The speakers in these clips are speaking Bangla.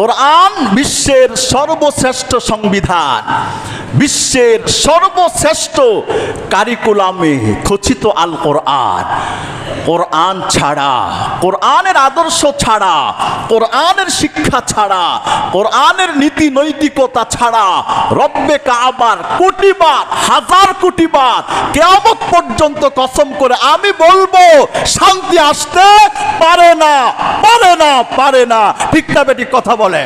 কোরআন বিশ্বের সর্বশ্রেষ্ঠ সংবিধান, বিশ্বের সর্বশ্রেষ্ঠ কারিকুলামে খচিত আল কোরআন। কোরআন ছাড়া, কোরআনের আদর্শ ছাড়া, কোরআনের শিক্ষা ছাড়া, কোরআনের নীতি নৈতিকতা ছাড়া রব্বে কাবার কোটিবার, হাজার কোটিবার কিয়ামত পর্যন্ত কসম করে আমি বলবো শান্তি আসতে পারে না, পারে না, পারে না। ঠিক না বেটি? কথা বলে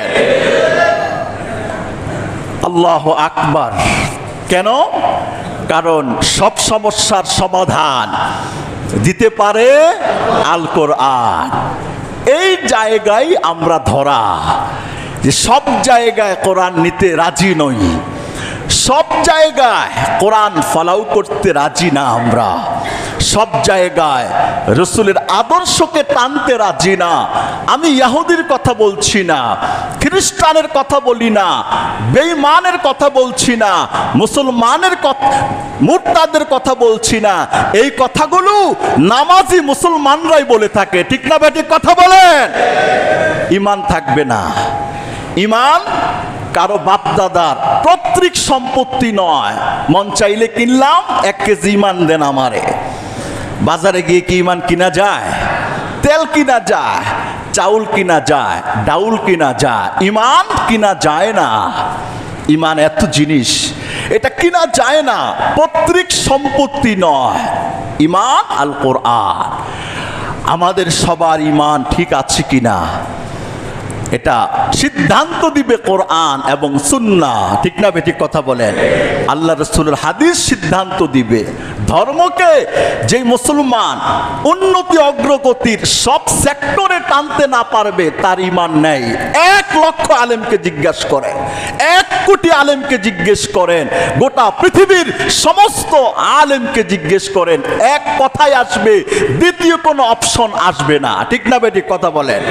আল্লাহু আকবার। কেন? কারণ সব সমস্যার সমাধান দিতে পারে আল কোরআন। এই জায়গায় আমরা ধরা যে সব জায়গায় কোরআন নিতে রাজি নই, সব জায়গায় কোরআন ফলাও করতে রাজি না, আমরা সব জায়গায় রসুলের আদর্শকে টানতে রাজি না। আমি ইহুদির কথা বলছি না, খ্রিস্টানের কথা বলি না, বেঈমানের কথা বলছি না, মুসলমানের কথা, মুরতাদের কথা বলছি না। এই কথাগুলো নামাজি মুসলমানরাই বলে থাকে। ঠিক না বেটি? কথা বলেন। ঈমান থাকবে না। ঈমান কারো বাপদাদার পৈতৃক সম্পত্তি নয়। মন চাইলে কিনলাম, 1 কেজি ঈমান দেন আমারে। বাজারে গিয়ে কি ঈমান কিনা যায়? তেল কিনা যায়, চাউল কিনা যায়, ডাউল কিনা যায়, ঈমান কিনা যায় না। ঈমান এত জিনিস, এটা কিনা যায় না, পৈতৃক সম্পত্তি নয়। ঈমান আল কোরআন। আমাদের সবার ঈমান ঠিক আছে কিনা এটা সিদ্ধান্ত দিবে কোরআন এবং সুন্নাহ। ঠিক না বেঠিক? কথা বলেন। আল্লাহ রাসূলের হাদিস সিদ্ধান্ত দিবে। ধর্মকে যে মুসলমান উন্নতি অগ্রগতির সব সেক্টরে টানতে না পারবে তার ঈমান নেই। 1 লক্ষ আলেমকে জিজ্ঞেস করেন, 1 কোটি আলেমকে জিজ্ঞেস করেন, গোটা পৃথিবীর সমস্ত আলেমকে জিজ্ঞেস করেন, এক কথাই আসবে, দ্বিতীয় কোনো অপশন আসবে না। ঠিক না বেঠিক? কথা বলেন।